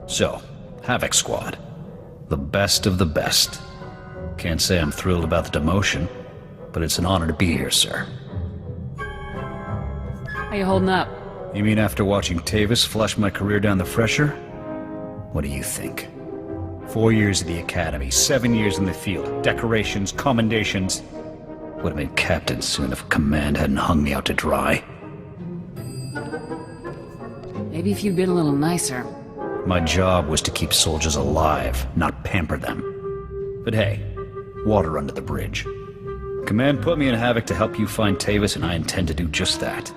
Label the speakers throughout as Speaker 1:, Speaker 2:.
Speaker 1: So, Havoc Squad. The best of the best. Can't say I'm thrilled about the demotion, but it's an honor to be here, sir.
Speaker 2: How you holding up?
Speaker 1: You mean after watching Tavis flush my career down the fresher? What do you think? 4 years at the academy, 7 years in the field, decorations, commendations. Would have been captain soon if command hadn't hung me out to dry.
Speaker 2: Maybe if you'd been a little nicer.
Speaker 1: My job was to keep soldiers alive, not pamper them. But hey, water under the bridge. Command put me in Havoc to help you find Tavis, and I intend to do just that.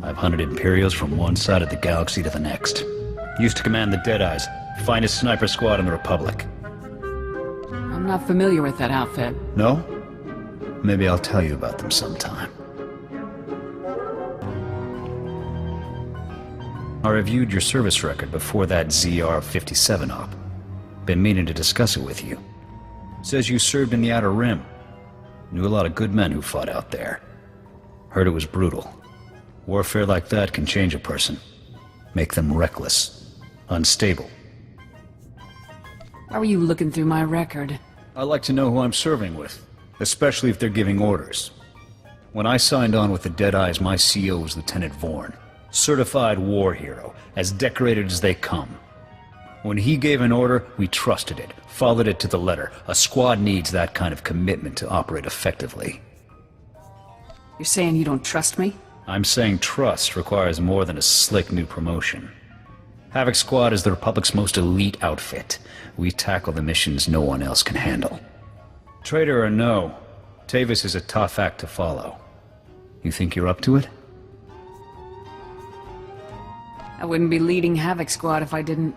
Speaker 1: I've hunted Imperials from one side of the galaxy to the next. Used to command the Deadeyes, finest sniper squad in the Republic.
Speaker 2: I'm not familiar with that outfit.
Speaker 1: No? Maybe I'll tell you about them sometime. I reviewed your service record before that ZR-57 op. Been meaning to discuss it with you. Says you served in the Outer Rim. Knew a lot of good men who fought out there. Heard it was brutal. Warfare like that can change a person. Make them reckless. Unstable.
Speaker 2: Why were you looking through my record?
Speaker 1: I like to know who I'm serving with, especially if they're giving orders. When I signed on with the Deadeyes, my CO was Lieutenant Vorn. Certified war hero, as decorated as they come. When he gave an order, we trusted it, followed it to the letter. A squad needs that kind of commitment to operate effectively.
Speaker 2: You're saying you don't trust me?
Speaker 1: I'm saying trust requires more than a slick new promotion. Havoc Squad is the Republic's most elite outfit. We tackle the missions no one else can handle. Traitor or no, Tavis is a tough act to follow. You think you're up to it?
Speaker 2: I wouldn't be leading Havoc Squad if I didn't.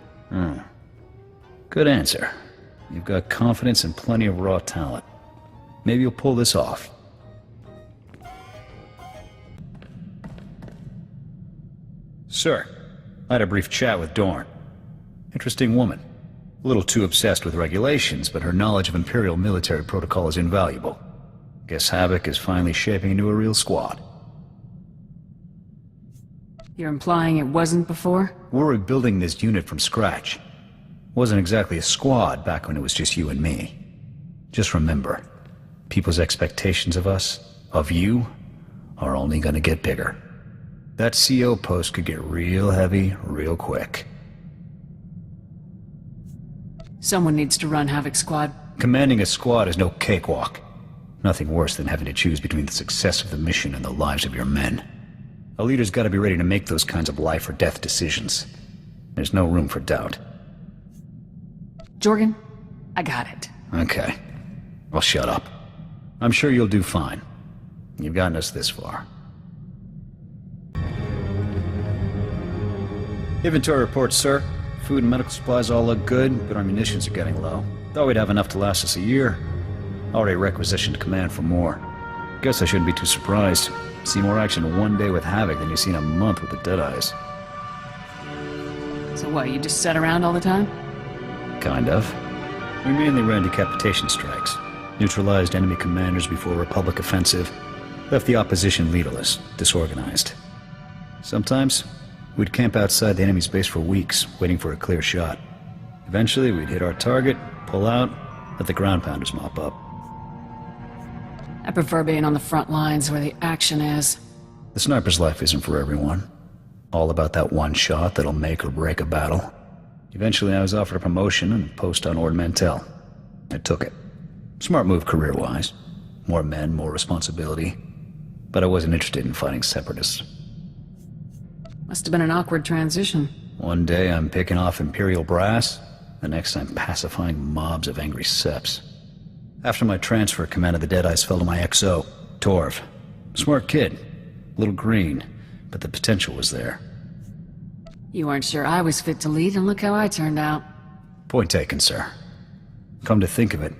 Speaker 1: Good answer. You've got confidence and plenty of raw talent. Maybe you'll pull this off. Sir, I had a brief chat with Dorn. Interesting woman. A little too obsessed with regulations, but her knowledge of Imperial military protocol is invaluable. Guess Havoc is finally shaping into a real squad.
Speaker 2: You're implying it wasn't before?
Speaker 1: We're rebuilding this unit from scratch. Wasn't exactly a squad back when it was just you and me. Just remember, people's expectations of us, of you, are only gonna get bigger. That CO post could get real heavy, real quick.
Speaker 2: Someone needs to run Havoc Squad.
Speaker 1: Commanding a squad is no cakewalk. Nothing worse than having to choose between the success of the mission and the lives of your men. A leader's gotta be ready to make those kinds of life or death decisions. There's no room for doubt.
Speaker 2: Jorgen, I got it.
Speaker 1: Okay. Well, shut up. I'm sure you'll do fine. You've gotten us this far. Inventory report, sir. Food and medical supplies all look good, but our munitions are getting low. Thought we'd have enough to last us a year. Already requisitioned command for more. Guess I shouldn't be too surprised. See more action one day with Havoc than you see in a month with the Deadeyes.
Speaker 2: So what, you just sat around all the time?
Speaker 1: Kind of. We mainly ran decapitation strikes. Neutralized enemy commanders before a Republic offensive. Left the opposition leaderless, disorganized. Sometimes, we'd camp outside the enemy's base for weeks, waiting for a clear shot. Eventually, we'd hit our target, pull out, let the ground pounders mop up.
Speaker 2: I prefer being on the front lines where the action is.
Speaker 1: The sniper's life isn't for everyone. All about that one shot that'll make or break a battle. Eventually, I was offered a promotion and a post on Ord Mantell. I took it. Smart move career-wise. More men, more responsibility. But I wasn't interested in fighting separatists.
Speaker 2: Must have been an awkward transition.
Speaker 1: One day I'm picking off Imperial brass, the next I'm pacifying mobs of angry seps. After my transfer, command of the Deadeyes fell to my XO, Torv. Smart kid. Little green, but the potential was there.
Speaker 2: You weren't sure I was fit to lead, and look how I turned out.
Speaker 1: Point taken, sir. Come to think of it,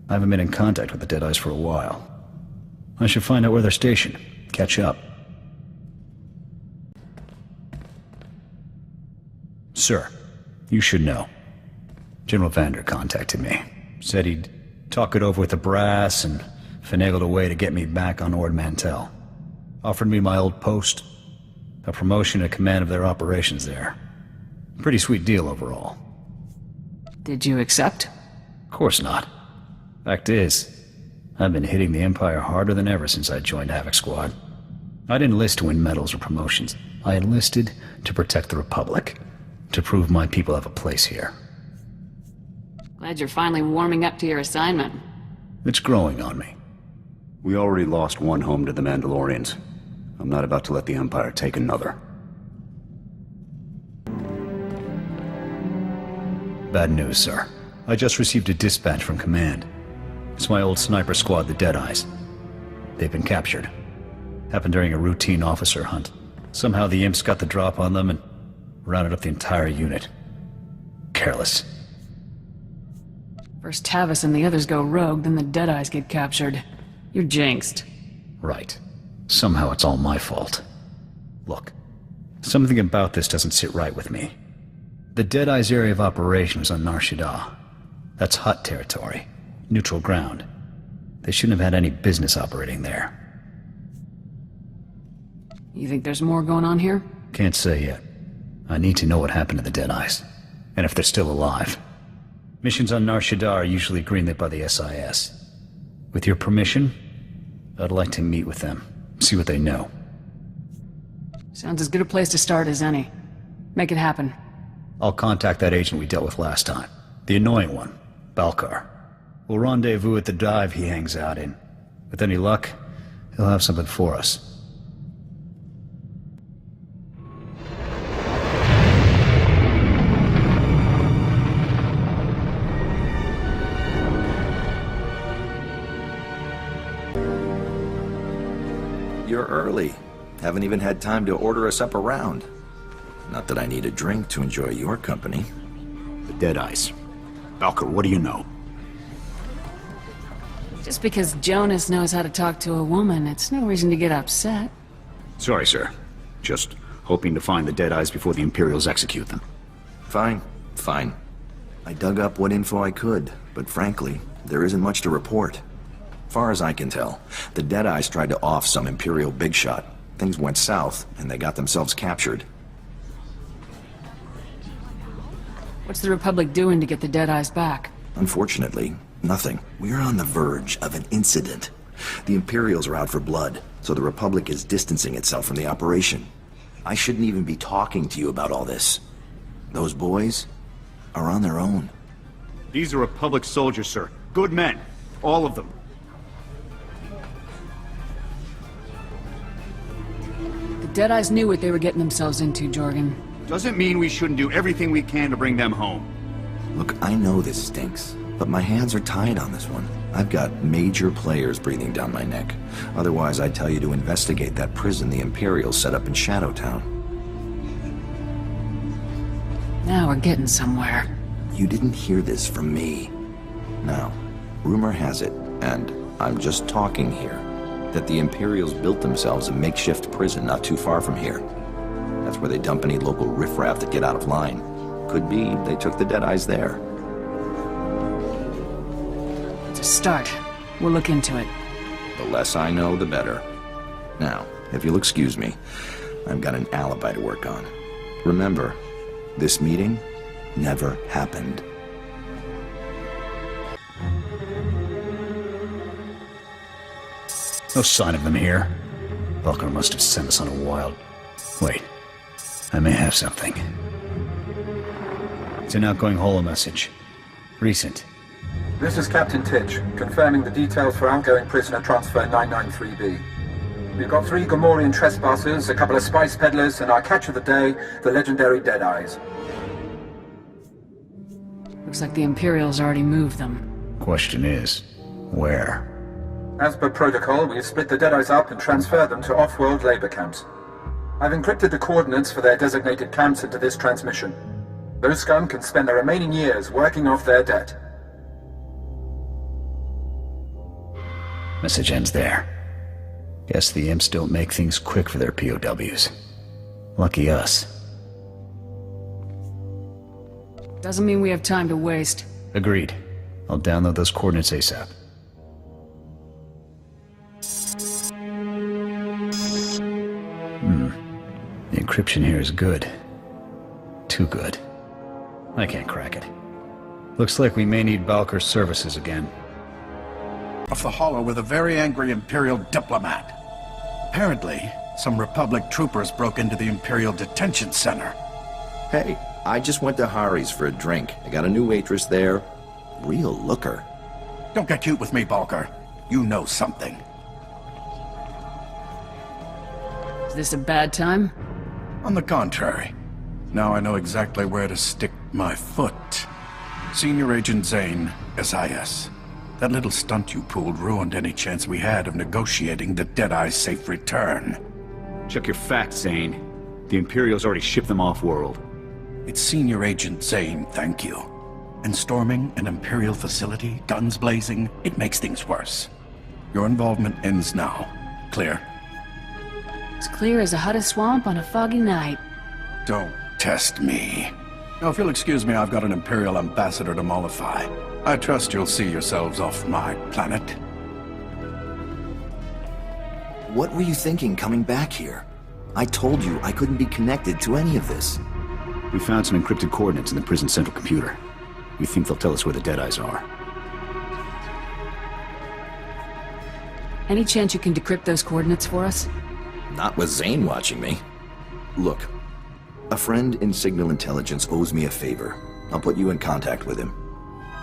Speaker 1: I haven't been in contact with the Deadeyes for a while. I should find out where they're stationed. Catch up. Sir, you should know. General Vander contacted me. Said he'd talk it over with the brass and finagled a way to get me back on Ord Mantell. Offered me my old post. A promotion to command of their operations there. Pretty sweet deal overall.
Speaker 2: Did you accept?
Speaker 1: Of course not. Fact is, I've been hitting the Empire harder than ever since I joined Havoc Squad. I didn't enlist to win medals or promotions. I enlisted to protect the Republic, to prove my people have a place here.
Speaker 2: Glad you're finally warming up to your assignment.
Speaker 1: It's growing on me.
Speaker 3: We already lost one home to the Mandalorians. I'm not about to let the Empire take another.
Speaker 1: Bad news, sir. I just received a dispatch from Command. It's my old sniper squad, the Deadeyes. They've been captured. Happened during a routine officer hunt. Somehow the imps got the drop on them and rounded up the entire unit. Careless.
Speaker 2: First Tavis and the others go rogue, then the Deadeyes get captured. You're jinxed.
Speaker 1: Right. Somehow it's all my fault. Look, something about this doesn't sit right with me. The Deadeyes' area of operation was on Nar Shaddaa. That's Hutt territory. Neutral ground. They shouldn't have had any business operating there.
Speaker 2: You think there's more going on here?
Speaker 1: Can't say yet. I need to know what happened to the Deadeyes, and if they're still alive. Missions on Nar Shaddaa are usually greenlit by the SIS. With your permission, I'd like to meet with them, see what they know.
Speaker 2: Sounds as good a place to start as any. Make it happen.
Speaker 1: I'll contact that agent we dealt with last time. The annoying one, Balkar. We'll rendezvous at the dive he hangs out in. With any luck, he'll have something for us.
Speaker 4: You're early. Haven't even had time to order us up a round. Not that I need a drink to enjoy your company.
Speaker 3: The Deadeyes. Balkar, what do you know?
Speaker 2: Just because Jonas knows how to talk to a woman, it's no reason to get upset.
Speaker 3: Sorry, sir. Just hoping to find the Deadeyes before the Imperials execute them.
Speaker 4: Fine, fine. I dug up what info I could, but frankly, there isn't much to report. Far as I can tell, the Deadeyes tried to off some Imperial big shot. Things went south, and they got themselves captured.
Speaker 2: What's the Republic doing to get the Deadeyes back?
Speaker 4: Unfortunately, nothing. We're on the verge of an incident. The Imperials are out for blood, so the Republic is distancing itself from the operation. I shouldn't even be talking to you about all this. Those boys are on their own.
Speaker 3: These are Republic soldiers, sir. Good men. All of them.
Speaker 2: The Deadeyes knew what they were getting themselves into, Jorgen.
Speaker 3: Doesn't mean we shouldn't do everything we can to bring them home.
Speaker 4: Look, I know this stinks, but my hands are tied on this one. I've got major players breathing down my neck. Otherwise, I'd tell you to investigate that prison the Imperials set up in Shadowtown.
Speaker 2: Now we're getting somewhere.
Speaker 4: You didn't hear this from me. Now, rumor has it, and I'm just talking here, that the Imperials built themselves a makeshift prison not too far from here. That's where they dump any local riffraff that get out of line. Could be they took the Deadeyes there.
Speaker 2: It's a start. We'll look into it.
Speaker 4: The less I know, the better. Now, if you'll excuse me, I've got an alibi to work on. Remember, this meeting never happened.
Speaker 1: No sign of them here. Balkar must have sent us on a wild... Wait. I may have something. It's an outgoing holo message. Recent.
Speaker 5: This is Captain Titch, confirming the details for outgoing prisoner transfer 993B. We've got 3 Gamorrean trespassers, a couple of spice peddlers, and our catch of the day, the legendary Deadeyes.
Speaker 2: Looks like the Imperials already moved them.
Speaker 1: Question is, where?
Speaker 5: As per protocol, we've split the Deadeyes up and transferred them to off-world labor camps. I've encrypted the coordinates for their designated camps into this transmission. Those scum can spend their remaining years working off their debt.
Speaker 1: Message ends there. Guess the imps don't make things quick for their POWs. Lucky us.
Speaker 2: Doesn't mean we have time to waste.
Speaker 1: Agreed. I'll download those coordinates ASAP. The encryption here is good. Too good. I can't crack it. Looks like we may need Balker's services again.
Speaker 6: Off the hollow with a very angry Imperial diplomat. Apparently, some Republic troopers broke into the Imperial Detention Center.
Speaker 4: Hey, I just went to Hari's for a drink. I got a new waitress there. Real looker.
Speaker 6: Don't get cute with me, Balker. You know something.
Speaker 2: Is this a bad time?
Speaker 6: On the contrary. Now I know exactly where to stick my foot. Senior Agent Zane, SIS. That little stunt you pulled ruined any chance we had of negotiating the Deadeye's safe return.
Speaker 3: Check your facts, Zane. The Imperials already shipped them off-world.
Speaker 6: It's Senior Agent Zane, thank you. And storming an Imperial facility, guns blazing, it makes things worse. Your involvement ends now. Clear?
Speaker 2: It's clear as a Hutta swamp on a foggy night.
Speaker 6: Don't test me. Now, if you'll excuse me, I've got an Imperial ambassador to mollify. I trust you'll see yourselves off my planet.
Speaker 4: What were you thinking coming back here? I told you I couldn't be connected to any of this.
Speaker 3: We found some encrypted coordinates in the prison central computer. We think they'll tell us where the Deadeyes are.
Speaker 2: Any chance you can decrypt those coordinates for us?
Speaker 4: Not with Zane watching me. Look, a friend in Signal Intelligence owes me a favor. I'll put you in contact with him.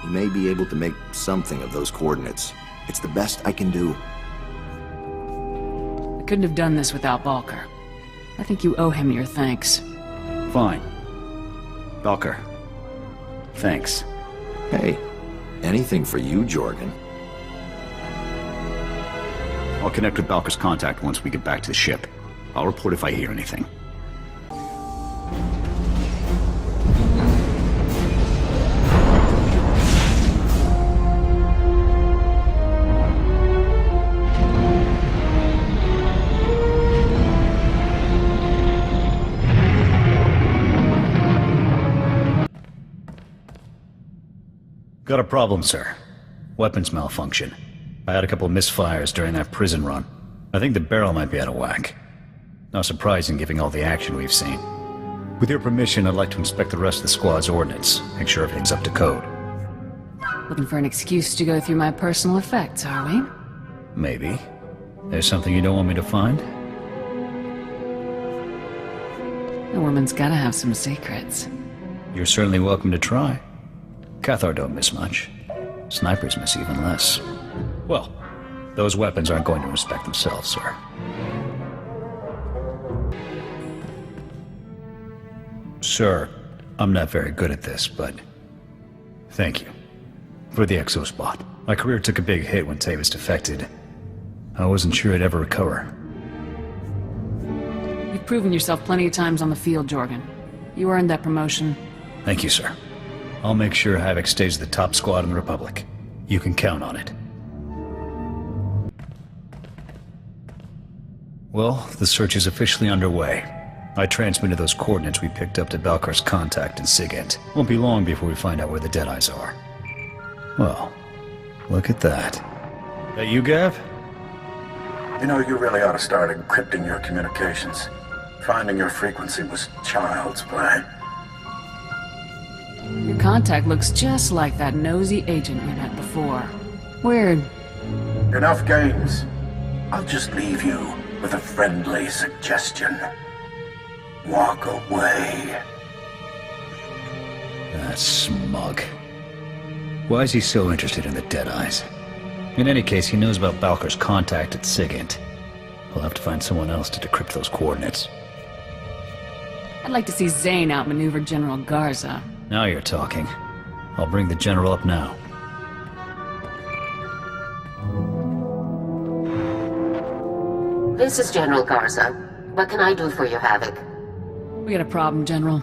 Speaker 4: He may be able to make something of those coordinates. It's the best I can do.
Speaker 2: I couldn't have done this without Balker. I think you owe him your thanks.
Speaker 3: Fine. Balker. Thanks.
Speaker 4: Hey, anything for you, Jorgen.
Speaker 3: I'll connect with Balker's contact once we get back to the ship. I'll report if I hear anything.
Speaker 1: Got a problem, sir. Weapons malfunction. I had a couple of misfires during that prison run. I think the barrel might be out of whack. Not surprising given all the action we've seen. With your permission, I'd like to inspect the rest of the squad's ordnance, make sure everything's up to code.
Speaker 2: Looking for an excuse to go through my personal effects, are we?
Speaker 1: Maybe. There's something you don't want me to find?
Speaker 2: A woman's gotta have some secrets.
Speaker 1: You're certainly welcome to try. Cathar don't miss much. Snipers miss even less. Well, those weapons aren't going to inspect themselves, sir. Sir, I'm not very good at this, but thank you for the exospot. My career took a big hit when Tavis defected. I wasn't sure I'd ever recover.
Speaker 2: You've proven yourself plenty of times on the field, Jorgen. You earned that promotion.
Speaker 1: Thank you, sir. I'll make sure Havoc stays the top squad in the Republic. You can count on it. Well, the search is officially underway. I transmitted those coordinates we picked up to Balkar's contact in Sigint. Won't be long before we find out where the Deadeyes are. Well, look at that. That you, Gav?
Speaker 6: You know, you really ought to start encrypting your communications. Finding your frequency was child's play.
Speaker 2: Your contact looks just like that nosy agent you met before. Weird.
Speaker 6: Enough games. I'll just leave you with a friendly suggestion. Walk away.
Speaker 1: That smug. Why is he so interested in the Deadeyes? In any case, he knows about Balker's contact at Sigint. He'll have to find someone else to decrypt those coordinates.
Speaker 2: I'd like to see Zane outmaneuver General Garza.
Speaker 1: Now you're talking. I'll bring the General up now.
Speaker 7: This is General Garza. What can I do for you, Havoc?
Speaker 2: We got a problem, General.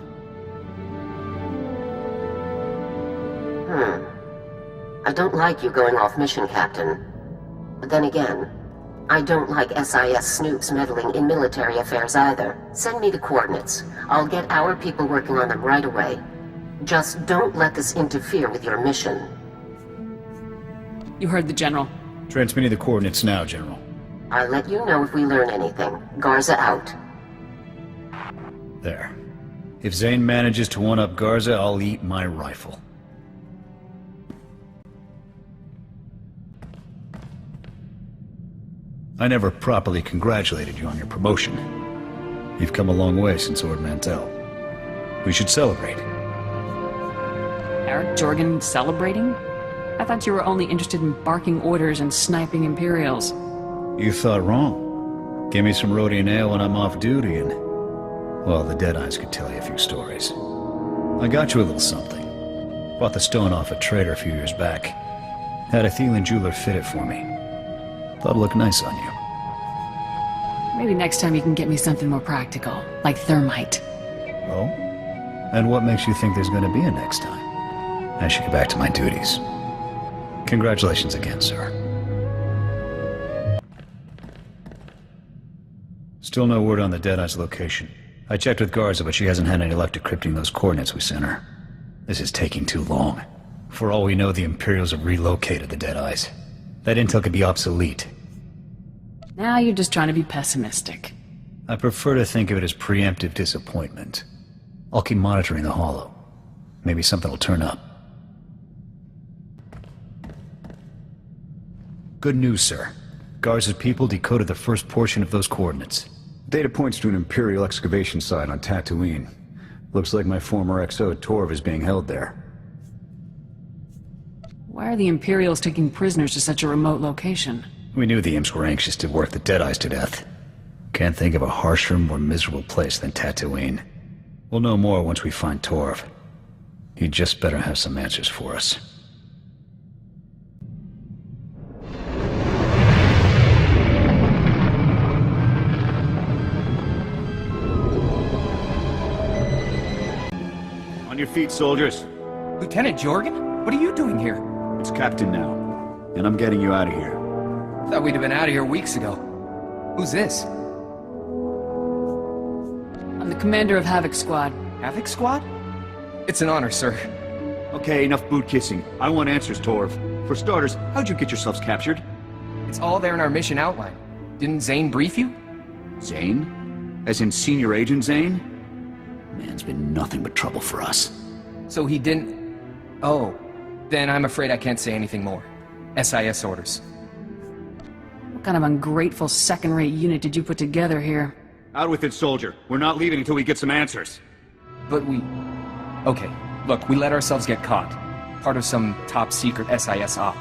Speaker 7: I don't like you going off mission, Captain. But then again, I don't like SIS snoops meddling in military affairs either. Send me the coordinates. I'll get our people working on them right away. Just don't let this interfere with your mission.
Speaker 2: You heard the General.
Speaker 1: Transmitting the coordinates now, General.
Speaker 7: I'll let you know if we learn anything. Garza out.
Speaker 1: There. If Zane manages to one-up Garza, I'll eat my rifle. I never properly congratulated you on your promotion. You've come a long way since Ord Mantell. We should celebrate.
Speaker 2: Aric Jorgen celebrating? I thought you were only interested in barking orders and sniping Imperials.
Speaker 1: You thought wrong. Give me some Rhodian ale when I'm off duty and... well, the Deadeyes could tell you a few stories. I got you a little something. Bought the stone off a trader a few years back. Had a Thielan jeweler fit it for me. Thought it looked nice on you.
Speaker 2: Maybe next time you can get me something more practical, like thermite.
Speaker 1: Oh? And what makes you think there's going to be a next time? I should get back to my duties. Congratulations again, sir. Still no word on the Deadeye's location. I checked with Garza, but she hasn't had any luck decrypting those coordinates we sent her. This is taking too long. For all we know, the Imperials have relocated the Deadeyes. That intel could be obsolete.
Speaker 2: Now you're just trying to be pessimistic.
Speaker 1: I prefer to think of it as preemptive disappointment. I'll keep monitoring the Hollow. Maybe something will turn up. Good news, sir. Garza's people decoded the first portion of those coordinates. Data points to an Imperial excavation site on Tatooine. Looks like my former XO, Torv, is being held there.
Speaker 2: Why are the Imperials taking prisoners to such a remote location?
Speaker 1: We knew the Imps were anxious to work the Deadeyes to death. Can't think of a harsher, more miserable place than Tatooine. We'll know more once we find Torv. He'd just better have some answers for us. On your feet, soldiers.
Speaker 8: Lieutenant Jorgen? What are you doing here?
Speaker 1: It's Captain now, and I'm getting you out of here.
Speaker 8: Thought we'd have been out of here weeks ago. Who's this?
Speaker 2: I'm the commander of Havoc Squad.
Speaker 8: Havoc Squad? It's an honor, sir.
Speaker 9: Okay, enough boot kissing. I want answers, Torv. For starters, how'd you get yourselves captured?
Speaker 8: It's all there in our mission outline. Didn't Zane brief you?
Speaker 9: Zane? As in Senior Agent Zane?
Speaker 1: Man's been nothing but trouble for us.
Speaker 8: So he didn't... Oh. Then I'm afraid I can't say anything more. SIS orders.
Speaker 2: What kind of ungrateful second-rate unit did you put together here?
Speaker 9: Out with it, soldier. We're not leaving until we get some answers.
Speaker 8: But we... Okay, look, we let ourselves get caught. Part of some top-secret SIS op.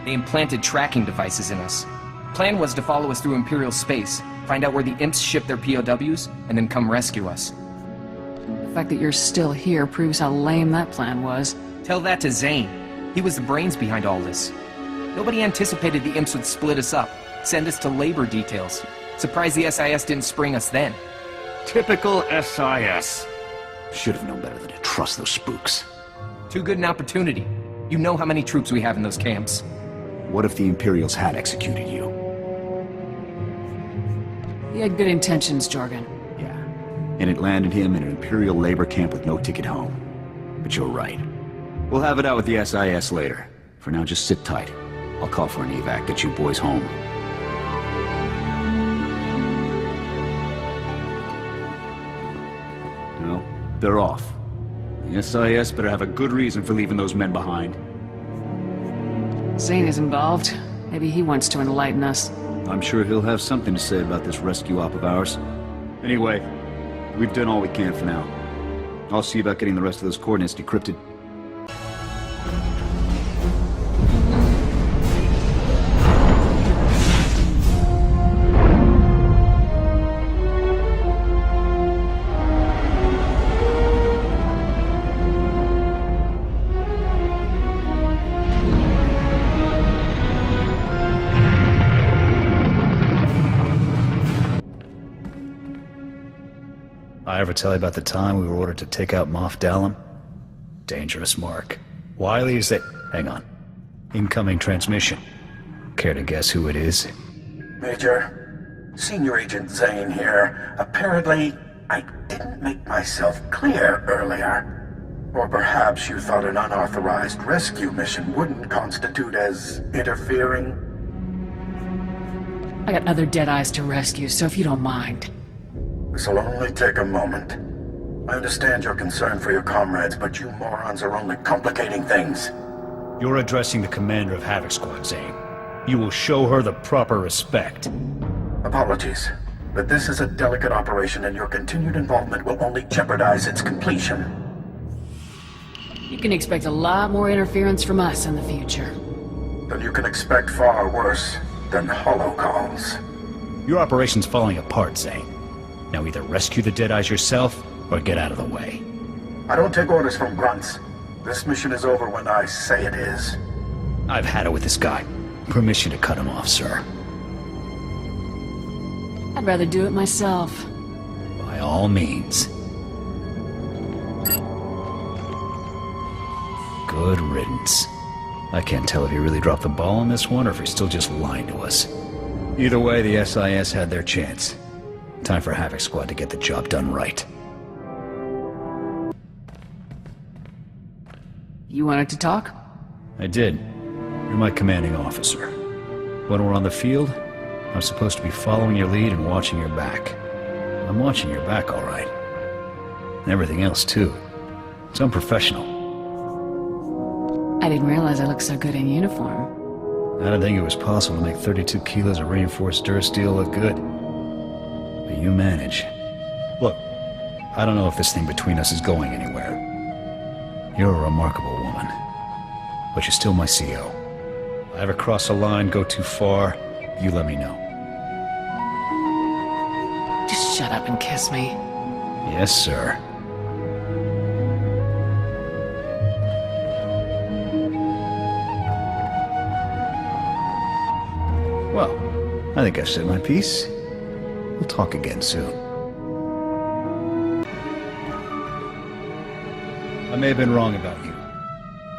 Speaker 8: They implanted tracking devices in us. Plan was to follow us through Imperial space, find out where the Imps ship their POWs, and then come rescue us.
Speaker 2: The fact that you're still here proves how lame that plan was.
Speaker 8: Tell that to Zane. He was the brains behind all this. Nobody anticipated the Imps would split us up, send us to labor details. Surprised the SIS didn't spring us then.
Speaker 9: Typical SIS.
Speaker 1: Should have known better than to trust those spooks.
Speaker 8: Too good an opportunity. You know how many troops we have in those camps.
Speaker 1: What if the Imperials had executed you?
Speaker 2: He had good intentions, Jorgen.
Speaker 1: Yeah. And it landed him in an Imperial labor camp with no ticket home. But you're right. We'll have it out with the SIS later. For now, just sit tight. I'll call for an evac, get you boys home. No, they're off. The SIS better have a good reason for leaving those men behind.
Speaker 2: Zane is involved. Maybe he wants to enlighten us.
Speaker 1: I'm sure he'll have something to say about this rescue op of ours. Anyway, we've done all we can for now. I'll see about getting the rest of those coordinates decrypted. I ever tell you about the time we were ordered to take out Moff Dallam? Dangerous mark. Wiley is that... Hang on. Incoming transmission. Care to guess who it is?
Speaker 10: Major, Senior Agent Zane here. Apparently, I didn't make myself clear earlier. Or perhaps you thought an unauthorized rescue mission wouldn't constitute as interfering?
Speaker 2: I got other Deadeyes to rescue, so if you don't mind.
Speaker 10: This'll only take a moment. I understand your concern for your comrades, but you morons are only complicating things.
Speaker 1: You're addressing the commander of Havoc Squad, Zane. You will show her the proper respect.
Speaker 10: Apologies, but this is a delicate operation and your continued involvement will only jeopardize its completion.
Speaker 2: You can expect a lot more interference from us in the future.
Speaker 10: Then you can expect far worse than holocalls.
Speaker 1: Your operation's falling apart, Zane. Now either rescue the Deadeyes yourself, or get out of the way.
Speaker 10: I don't take orders from grunts. This mission is over when I say it is.
Speaker 1: I've had it with this guy. Permission to cut him off, sir.
Speaker 2: I'd rather do it myself.
Speaker 1: By all means. Good riddance. I can't tell if he really dropped the ball on this one, or if he's still just lying to us. Either way, the SIS had their chance. Time for Havoc Squad to get the job done right.
Speaker 2: You wanted to talk?
Speaker 1: I did. You're my commanding officer. When we're on the field, I'm supposed to be following your lead and watching your back. I'm watching your back, all right. And everything else, too. It's unprofessional.
Speaker 2: I didn't realize I looked so good in uniform.
Speaker 1: I didn't think it was possible to make 32 kilos of reinforced durasteel look good. But you manage. Look, I don't know if this thing between us is going anywhere. You're a remarkable woman. But you're still my CO. If I ever cross a line, go too far, you let me know.
Speaker 2: Just shut up and kiss me.
Speaker 1: Yes, sir. Well, I think I've said my piece. We'll talk again soon. I may have been wrong about you.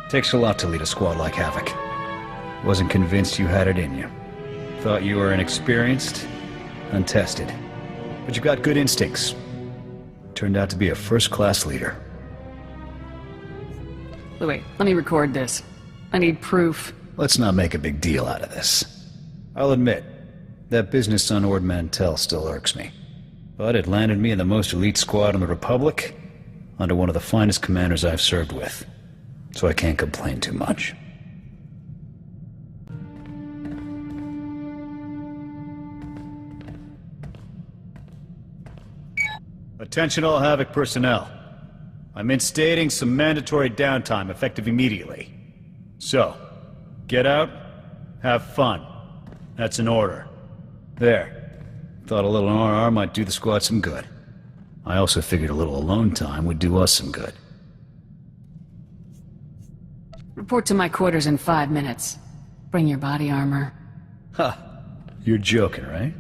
Speaker 1: Takes a lot to lead a squad like Havoc. Wasn't convinced you had it in you. Thought you were inexperienced, untested. But you've got good instincts. Turned out to be a first-class leader.
Speaker 2: Wait, let me record this. I need proof.
Speaker 1: Let's not make a big deal out of this. I'll admit, that business on Ord Mantell still irks me. But it landed me in the most elite squad in the Republic, under one of the finest commanders I've served with. So I can't complain too much. Attention all Havoc personnel. I'm instating some mandatory downtime effective immediately. So, get out, have fun. That's an order. There. Thought a little RR might do the squad some good. I also figured a little alone time would do us some good.
Speaker 2: Report to my quarters in 5 minutes. Bring your body armor.
Speaker 1: Ha! You're joking, right?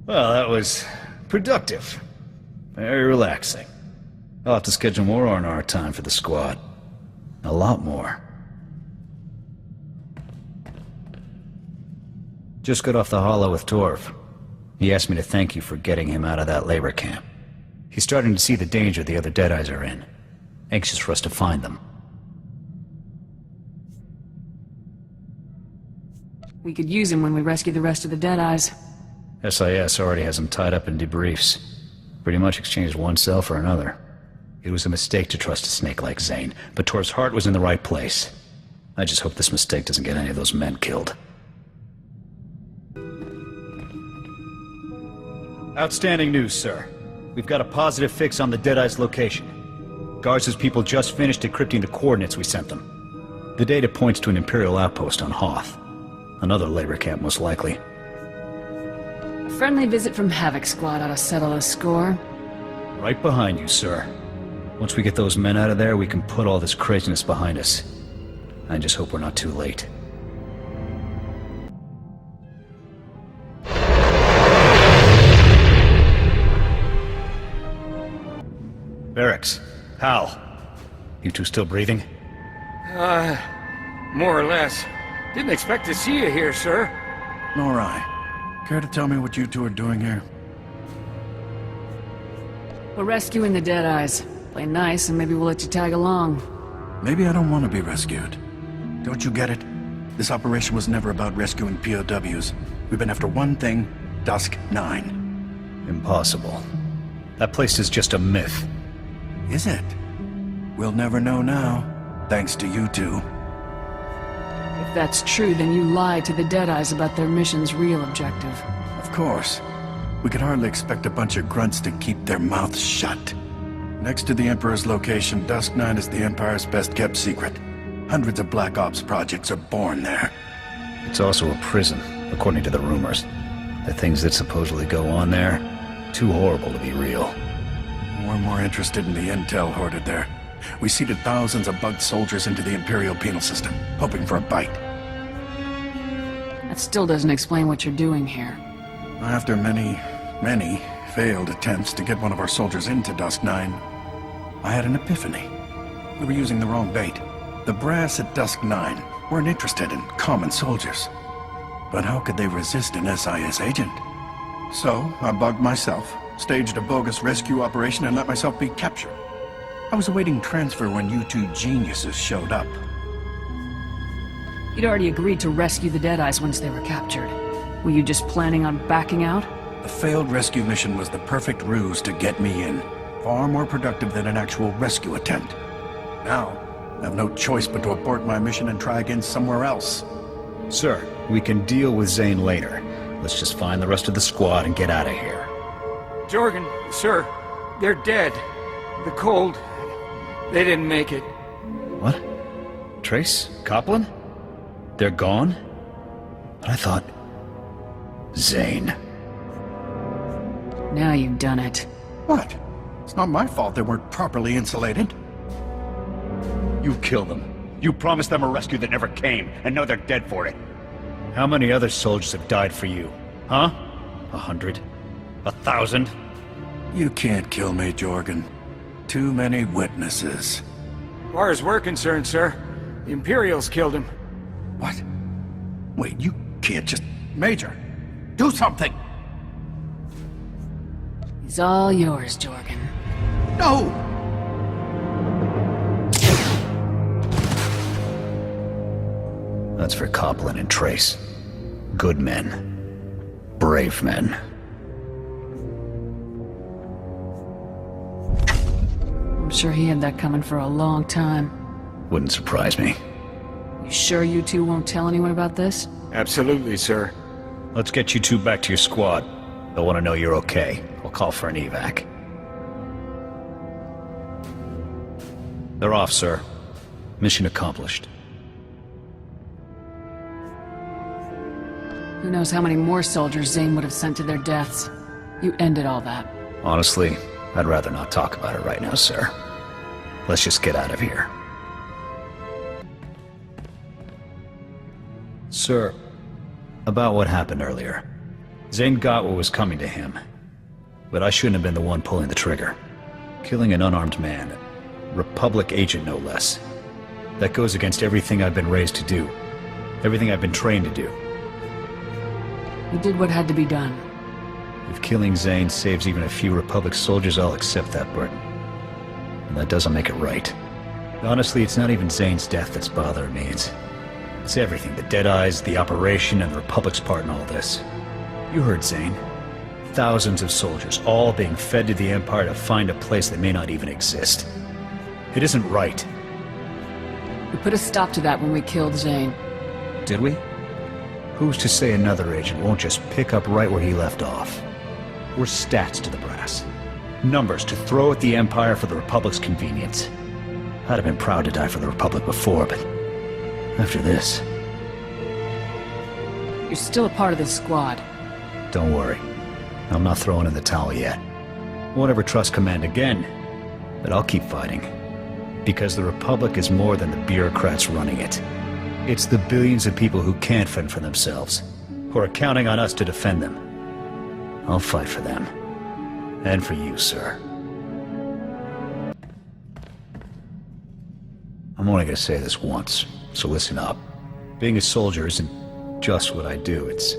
Speaker 1: Well, that was productive. Very relaxing. I'll have to schedule more R&R time for the squad. A lot more. Just got off the holo with Torv. He asked me to thank you for getting him out of that labor camp. He's starting to see the danger the other Deadeyes are in. Anxious for us to find them.
Speaker 2: We could use him when we rescue the rest of the Deadeyes.
Speaker 1: SIS already has him tied up in debriefs. Pretty much exchanged one cell for another. It was a mistake to trust a snake like Zane, but Torv's heart was in the right place. I just hope this mistake doesn't get any of those men killed. Outstanding news, sir. We've got a positive fix on the Deadeye's location. Garza's people just finished decrypting the coordinates we sent them. The data points to an Imperial outpost on Hoth. Another labor camp, most likely.
Speaker 2: A friendly visit from Havoc Squad ought to settle the score.
Speaker 1: Right behind you, sir. Once we get those men out of there, we can put all this craziness behind us. I just hope we're not too late. Aric, Hal, you two still breathing?
Speaker 11: More or less. Didn't expect to see you here, sir.
Speaker 6: Nor I. Care to tell me what you two are doing here?
Speaker 2: We're rescuing the Deadeyes. Play nice and maybe we'll let you tag along.
Speaker 6: Maybe I don't want to be rescued. Don't you get it? This operation was never about rescuing POWs. We've been after one thing, Dusk 9.
Speaker 1: Impossible. That place is just a myth.
Speaker 6: Is it? We'll never know now, thanks to you two.
Speaker 2: If that's true, then you lied to the Deadeyes about their mission's real objective.
Speaker 6: Of course. We could hardly expect a bunch of grunts to keep their mouths shut. Next to the Emperor's location, Dusk 9 is the Empire's best-kept secret. Hundreds of Black Ops projects are born there.
Speaker 1: It's also a prison, according to the rumors. The things that supposedly go on there, too horrible to be real.
Speaker 6: We're more interested in the intel hoarded there. We seeded thousands of bugged soldiers into the Imperial penal system, hoping for a bite.
Speaker 2: That still doesn't explain what you're doing here.
Speaker 6: After many failed attempts to get one of our soldiers into Dusk 9, I had an epiphany. We were using the wrong bait. The brass at Dusk 9 weren't interested in common soldiers. But how could they resist an SIS agent? So, I bugged myself, staged a bogus rescue operation, and let myself be captured. I was awaiting transfer when you two geniuses showed up.
Speaker 2: You'd already agreed to rescue the Deadeyes once they were captured. Were you just planning on backing out?
Speaker 6: The failed rescue mission was the perfect ruse to get me in. Far more productive than an actual rescue attempt. Now, I have no choice but to abort my mission and try again somewhere else.
Speaker 1: Sir, we can deal with Zane later. Let's just find the rest of the squad and get out of here.
Speaker 11: Jorgen, sir, they're dead. The cold. They didn't make it.
Speaker 1: What? Trace? Copland? They're gone? But I thought... Zane.
Speaker 2: Now you've done it.
Speaker 6: What? It's not my fault they weren't properly insulated.
Speaker 9: You killed them. You promised them a rescue that never came, and now they're dead for it.
Speaker 1: How many other soldiers have died for you? Huh? 100? 1,000?
Speaker 6: You can't kill me, Jorgen. Too many witnesses.
Speaker 11: As far as we're concerned, sir, the Imperials killed him.
Speaker 6: What? Wait, you can't just... Major, do something!
Speaker 2: He's all yours, Jorgen.
Speaker 6: No!
Speaker 1: That's for Copland and Trace. Good men. Brave men.
Speaker 2: I'm sure he had that coming for a long time.
Speaker 1: Wouldn't surprise me.
Speaker 2: You sure you two won't tell anyone about this?
Speaker 11: Absolutely, sir.
Speaker 1: Let's get you two back to your squad. They'll want to know you're okay. I'll call for an evac. They're off, sir. Mission accomplished.
Speaker 2: Who knows how many more soldiers Zane would have sent to their deaths. You ended all that.
Speaker 1: Honestly, I'd rather not talk about it right now, sir. Let's just get out of here. Sir, about what happened earlier. Zane got what was coming to him. But I shouldn't have been the one pulling the trigger. Killing an unarmed man. Republic agent, no less. That goes against everything I've been raised to do. Everything I've been trained to do.
Speaker 2: You did what had to be done.
Speaker 1: If killing Zane saves even a few Republic soldiers, I'll accept that burden. And that doesn't make it right. Honestly, it's not even Zane's death that's bothering me. It's everything. The Deadeyes, the operation, and the Republic's part in all this. You heard Zane. Thousands of soldiers, all being fed to the Empire to find a place that may not even exist. It isn't right.
Speaker 2: We put a stop to that when we killed Zane.
Speaker 1: Did we? Who's to say another agent won't just pick up right where he left off? We're stats to the brass. Numbers to throw at the Empire for the Republic's convenience. I'd have been proud to die for the Republic before, but... after this...
Speaker 2: You're still a part of this squad.
Speaker 1: Don't worry. I'm not throwing in the towel yet. Won't ever trust command again, but I'll keep fighting. Because the Republic is more than the bureaucrats running it. It's the billions of people who can't fend for themselves, who are counting on us to defend them. I'll fight for them. And for you, sir. I'm only gonna say this once, so listen up. Being a soldier isn't just what I do, it's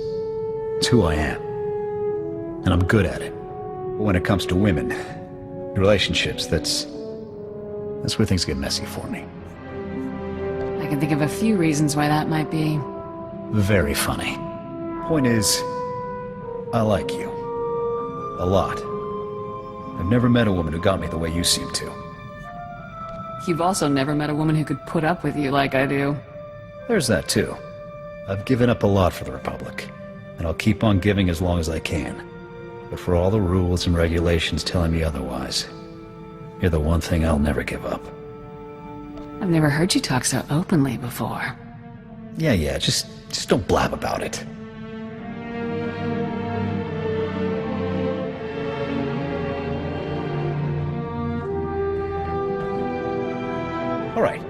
Speaker 1: who I am. And I'm good at it. But when it comes to women, relationships, that's where things get messy for me.
Speaker 2: I can think of a few reasons why that might be.
Speaker 1: Very funny. Point is, I like you. A lot. I've never met a woman who got me the way you seem to.
Speaker 2: You've also never met a woman who could put up with you like I do.
Speaker 1: There's that too. I've given up a lot for the Republic, and I'll keep on giving as long as I can. But for all the rules and regulations telling me otherwise, you're the one thing I'll never give up.
Speaker 2: I've never heard you talk so openly before.
Speaker 1: Yeah, just don't blab about it. All right.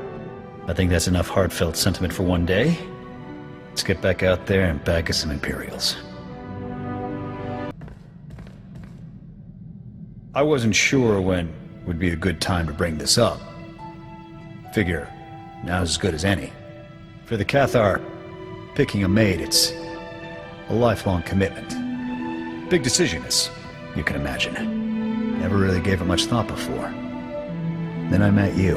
Speaker 1: I think that's enough heartfelt sentiment for one day. Let's get back out there and bag us some Imperials. I wasn't sure when would be a good time to bring this up. Figure, now's as good as any. For the Cathar, picking a maid, it's a lifelong commitment. Big decision, as you can imagine. Never really gave it much thought before. Then I met you.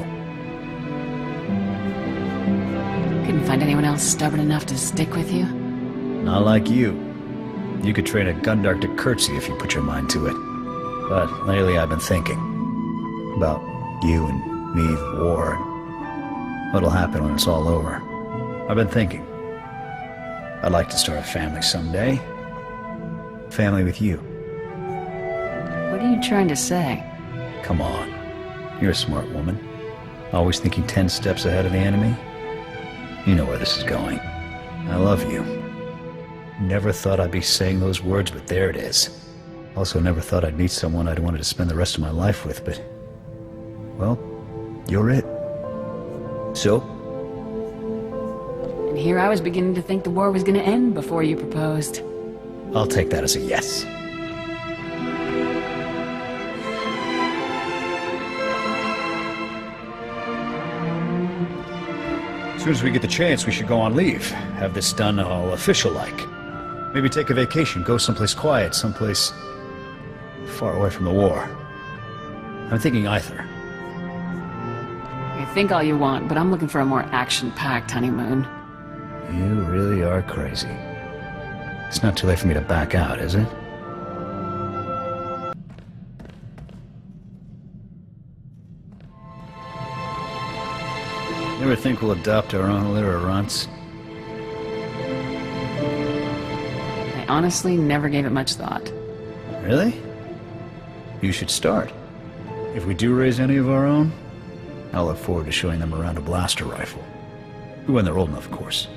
Speaker 2: Couldn't find anyone else stubborn enough to stick with you?
Speaker 1: Not like you. You could train a Gundar to curtsy if you put your mind to it. But lately I've been thinking about you and me, the war, and what'll happen when it's all over. I've been thinking I'd like to start a family someday. Family with you.
Speaker 2: What are you trying to say?
Speaker 1: Come on. You're a smart woman. Always thinking 10 steps ahead of the enemy. You know where this is going. I love you. Never thought I'd be saying those words, but there it is. Also never thought I'd meet someone I'd wanted to spend the rest of my life with, but... well, you're it. So?
Speaker 2: And here I was beginning to think the war was going to end before you proposed.
Speaker 1: I'll take that as a yes. As soon as we get the chance, we should go on leave. Have this done all official-like. Maybe take a vacation, go someplace quiet, someplace far away from the war. I'm thinking either.
Speaker 2: You think all you want, but I'm looking for a more action-packed honeymoon.
Speaker 1: You really are crazy. It's not too late for me to back out, is it? You ever think we'll adopt our own litter of runts?
Speaker 2: I honestly never gave it much thought.
Speaker 1: Really? You should start. If we do raise any of our own, I'll look forward to showing them around a blaster rifle. When they're old enough, of course.